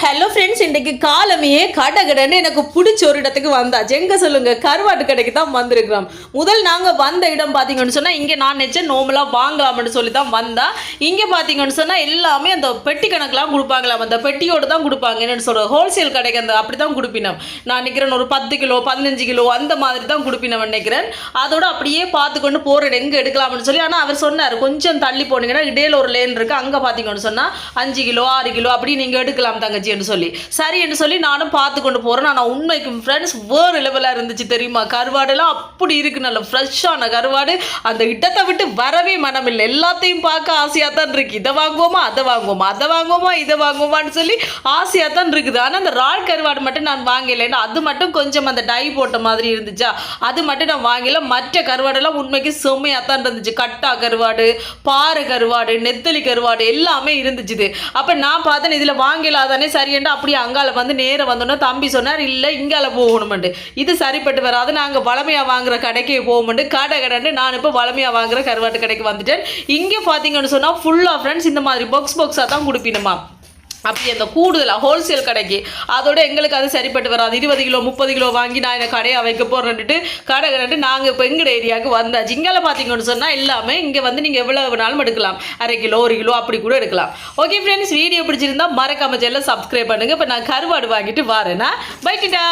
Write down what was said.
Hello friends, இன்றைக்கு காலமே கடகடன்னு எனக்கு பிடிச்ச ஒரு இடத்துக்கு வந்தாச்சு. எங்கே சொல்லுங்க, கருவாட்டு கடைக்கு தான் வந்திருக்கிறோம். முதல் நாங்கள் வந்த இடம் பார்த்தீங்கன்னு சொன்னால், இங்கே நான் நினச்சேன் நோம்பலாக வாங்கலாம்னு சொல்லி தான் வந்தா. இங்கே பார்த்தீங்கன்னு சொன்னால் எல்லாமே அந்த பெட்டி கணக்கெலாம் கொடுப்பாங்களாம், அந்த பெட்டியோடு தான் கொடுப்பாங்க. என்னென்னு சொல்கிறோம், ஹோல்சேல் கடைக்கு அந்த அப்படி தான் கொடுப்பினோம். நான் நினைக்கிறேன் ஒரு 10 கிலோ 15 கிலோ அந்த மாதிரி தான் கொடுப்பினோம் நினைக்கிறேன். அதோட அப்படியே பார்த்துக்கொண்டு போகிற எங்கே எடுக்கலாம்னு சொல்லி. ஆனால் அவர் சொன்னார் கொஞ்சம் தள்ளி போனீங்கன்னா இடையில ஒரு லேன் இருக்குது, அங்கே பார்த்தீங்கன்னு சொன்னால் 5 கிலோ 6 கிலோ அப்படி நீங்கள் எடுக்கலாம் தங்கச்சி என்று சொல்லி. சரி என்று சொல்லி நானும் பார்த்து கொண்டு போகிறேன். நான் உண்மைக்கு ஃப்ரெண்ட்ஸ் வேறு லெவலாக இருந்துச்சு தெரியுமா. கருவாடெல்லாம் அப்படி இருக்கு, நல்ல ஃப்ரெஷ்ஷான கருவாடு. அந்த இடத்தை விட்டு வரவே மனம் இல்லை. எல்லாத்தையும் பார்க்க ஆசையாக தான் இருக்குது. இதை வாங்குவோமா அதை வாங்குவோமா அதை வாங்குவோமா இதை வாங்குவோமான்னு சொல்லி ஆசையாக தான் இருக்குது. ஆனால் அந்த ரால் கருவாடு மட்டும் நான் வாங்கலைன்னா அது மட்டும் கொஞ்சம் அந்த டை போட்ட மாதிரி இருந்துச்சா, அது மட்டும் நான் வாங்கல. மற்ற கருவாடெல்லாம் உண்மைக்கு செம்மையாக தான் இருந்துச்சு. கட்டா கருவாடு, பாறை கருவாடு, நெத்தலி கருவாடு எல்லாமே இருந்துச்சு. அப்போ நான் பார்த்தேன் இதில் வாங்கலாதானே சரியேண்டா. அப்படியே அங்கால வந்து நேரம் வந்தோன்னா தம்பி சொன்னார் இல்லை இங்கால போகணுமெண்டு. இது சரிப்பட்டு வராது, நாங்கள் வளமையாக வாங்குற கடைக்கு போகணுமெண்டு கடை நான் இப்போ வளமையாக வாங்குற கருவாட்டு கடைக்கு வந்துட்டேன். இங்கே பார்த்தீங்கன்னு சொன்னால் ஃபுல்லாக ஃப்ரெண்ட்ஸ் இந்த மாதிரி பாக்ஸாக தான் கொடுப்பினுமா. அப்படி அந்த கூடுதலாக ஹோல்சேல் கடைக்கு அதோட எங்களுக்கு அது சரிப்பட்டு வராது. 20 கிலோ 30 கிலோ வாங்கி நான் இந்த கடையை வைக்க போகிறேன்ட்டு கடை நாங்கள் இப்போ எங்கள் ஏரியாவுக்கு வந்தாச்சு. இங்கே பார்த்தீங்கன்னு சொன்னால் எல்லாமே இங்கே வந்து நீங்கள் எவ்வளோ வேணாலும் எடுக்கலாம். 1/2 கிலோ 1 கிலோ அப்படி கூட எடுக்கலாம். ஓகே ஃப்ரெண்ட்ஸ், வீடியோ பிடிச்சிருந்தா மறக்காம சேனலை சப்ஸ்கிரைப் பண்ணுங்கள். இப்போ நான் கருவாடு வாங்கிட்டு வரேன்னா பைக்கிட்டா.